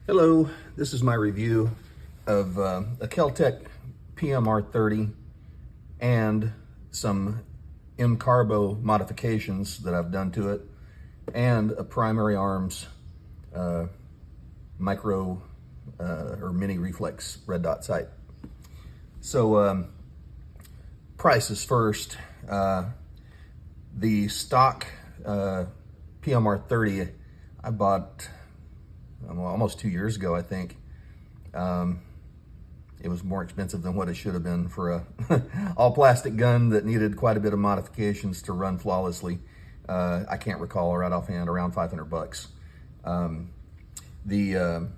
Hello, this is my review of a Keltec PMR30 and some Carbo modifications that I've done to it, and a primary arms micro or mini reflex red dot sight. So prices first. The stock PMR30 I bought almost 2 years ago, I think. It was more expensive than what it should have been for a all plastic gun that needed quite a bit of modifications to run flawlessly. I can't recall right offhand, around 500 bucks. All the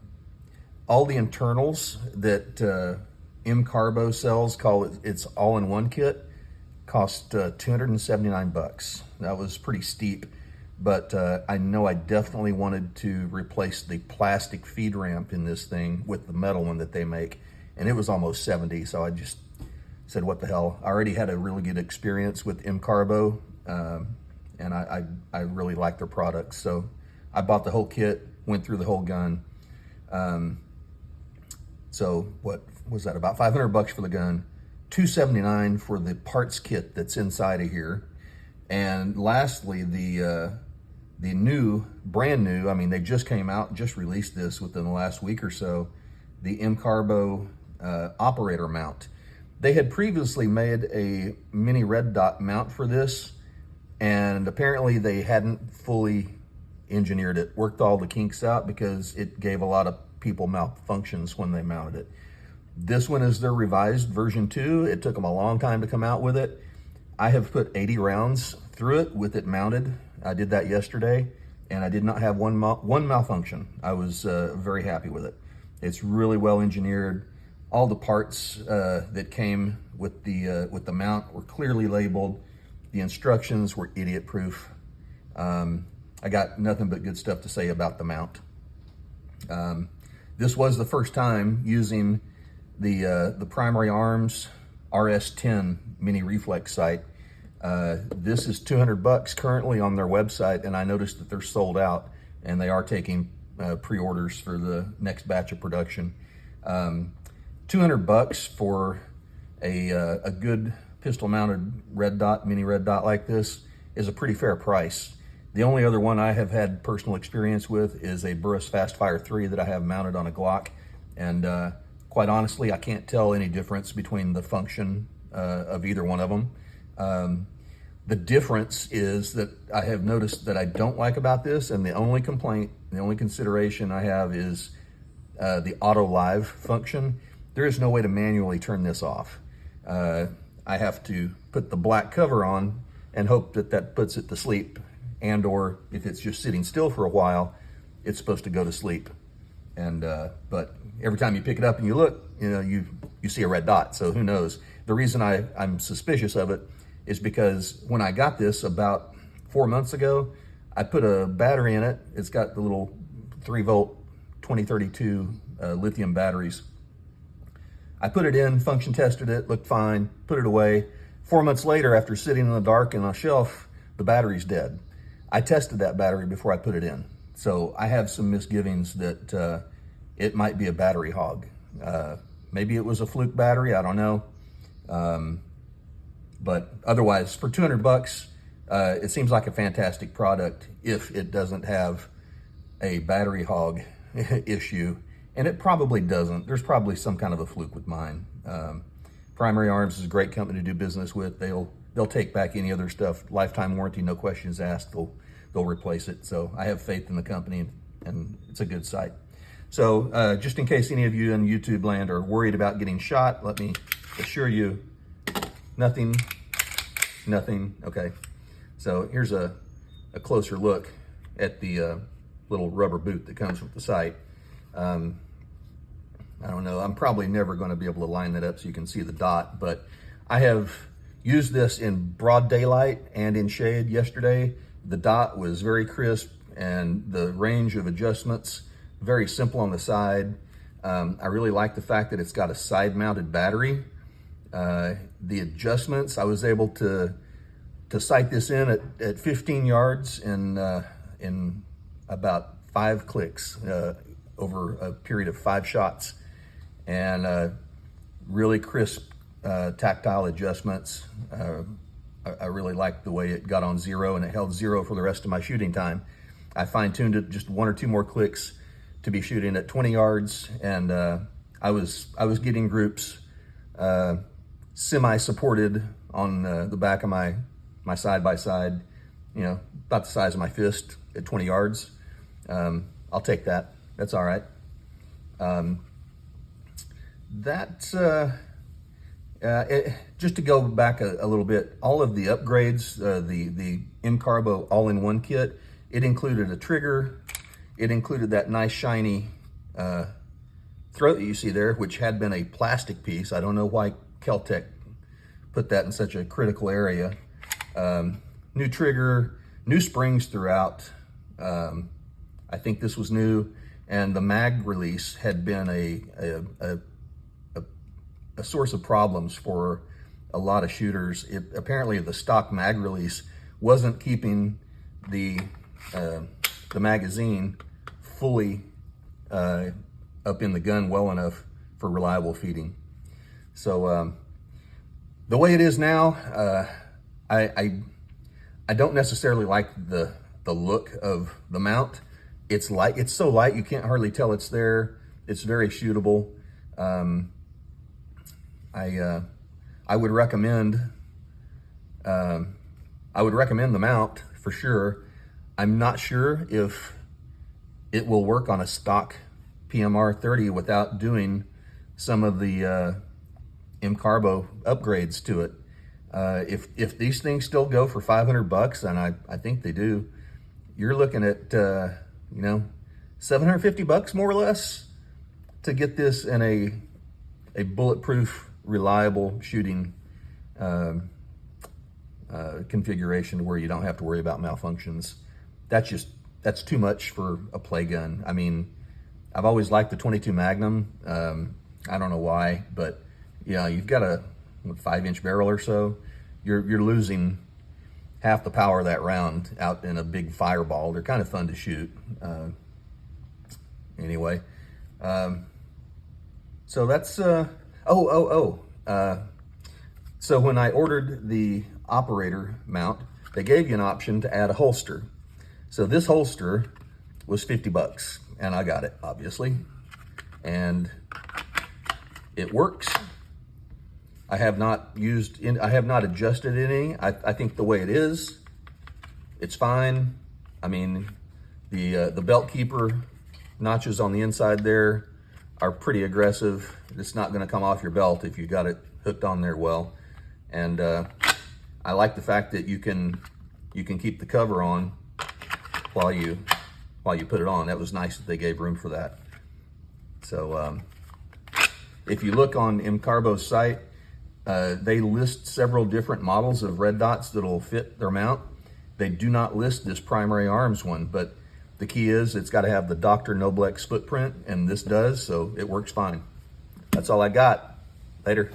internals that Carbo sells, call it its all-in-one kit, cost 279 bucks. That was pretty steep. But I know I definitely wanted to replace the plastic feed ramp in this thing with the metal one that they make, and it was almost 70, so I just said, what the hell. I already had a really good experience with Carbo, and I really like their products, so I bought the whole kit, went through the whole gun. So what was that, about 500 bucks for the gun, 279 for the parts kit that's inside of here. And lastly, the brand new, I mean, they just came out, just released this within the last week or so, the Carbo Operator Mount. They had previously made a mini red dot mount for this, and apparently they hadn't fully engineered it, worked all the kinks out, because it gave a lot of people malfunctions when they mounted it. This one is their revised version 2. It took them a long time to come out with it. I have put 80 rounds through it with it mounted. I did that yesterday, and I did not have one malfunction. I was very happy with it. It's really well engineered. All the parts that came with the mount were clearly labeled. The instructions were idiot-proof. I got nothing but good stuff to say about the mount. This was the first time using the primary arms RS-10 mini reflex sight. This is 200 bucks currently on their website, and I noticed that they're sold out, and they are taking pre-orders for the next batch of production. 200 bucks for a good pistol mounted red dot, mini red dot like this is a pretty fair price. The only other one I have had personal experience with is a Burris Fastfire 3 that I have mounted on a Glock, and quite honestly, I can't tell any difference between the function of either one of them. The difference is that I have noticed that I don't like about this, and the only complaint, the only consideration I have is the auto live function. There is no way to manually turn this off. I have to put the black cover on and hope that that puts it to sleep, and or if it's just sitting still for a while, it's supposed to go to sleep. And but every time you pick it up and you look, you see a red dot, so who knows. The reason I'm suspicious of it is because when I got this about 4 months ago, I put a battery in it. It's got the little 3-volt 2032 lithium batteries. I put it in, function tested it, looked fine, put it away. 4 months later, after sitting in the dark on a shelf, the battery's dead. I tested that battery before I put it in. So I have some misgivings that it might be a battery hog. Maybe it was a fluke battery, I don't know. But otherwise, for 200 bucks, it seems like a fantastic product if it doesn't have a battery hog issue, and it probably doesn't. There's probably some kind of a fluke with mine. Primary Arms is a great company to do business with. They'll take back any other stuff, lifetime warranty, no questions asked. They'll replace it. So I have faith in the company, and it's a good site. So just in case any of you in YouTube land are worried about getting shot, let me assure you, nothing. Okay, so here's a closer look at the little rubber boot that comes with the sight. I don't know, I'm probably never going to be able to line that up so you can see the dot, but I have used this in broad daylight and in shade yesterday. The dot was very crisp, and the range of adjustments very simple on the side. I really like the fact that it's got a side-mounted battery. The adjustments, I was able to sight this in at 15 yards in about 5 clicks. over a period of 5 shots, and really crisp tactile adjustments. I really liked the way it got on 0, and it held 0 for the rest of my shooting time. I fine-tuned it just 1 or 2 more clicks to be shooting at 20 yards, and I was getting groups semi-supported on the back of my side-by-side, you know, about the size of my fist at 20 yards. I'll take that. That's all right. Just to go back a little bit, all of the upgrades, the Carbo all-in-one kit, it included a trigger. It included that nice shiny throat that you see there, which had been a plastic piece. I don't know why Keltec put that in such a critical area. New trigger, new springs throughout. I think this was new, and the mag release had been a source of problems for a lot of shooters. Apparently the stock mag release wasn't keeping the magazine fully up in the gun well enough for reliable feeding. So the way it is now, I don't necessarily like the look of the mount. It's light. It's so light you can't hardly tell it's there. It's very shootable. I would recommend the mount for sure. I'm not sure if it will work on a stock PMR30 without doing some of the Carbo upgrades to it. If these things still go for 500 bucks, and I think they do, you're looking at you know, 750 bucks more or less to get this in a bulletproof, reliable shooting configuration where you don't have to worry about malfunctions. That's too much for a play gun. I mean, I've always liked the 22 Magnum. I don't know why, but yeah, you've got a 5-inch barrel or so. You're losing half the power of that round out in a big fireball. They're kind of fun to shoot. Anyway, so that's so when I ordered the operator mount, they gave you an option to add a holster. So this holster was 50 bucks, and I got it, obviously, and it works. I have not adjusted any. I think the way it is, it's fine. I mean, the belt keeper notches on the inside there are pretty aggressive. It's not gonna come off your belt if you got it hooked on there well. And I like the fact that you can keep the cover on while you put it on. That was nice that they gave room for that. So if you look on Carbo's site, they list several different models of red dots that'll fit their mount. They do not list this primary arms one, but the key is it's got to have the Dr. Noblex footprint, and this does, so it works fine. That's all I got. Later.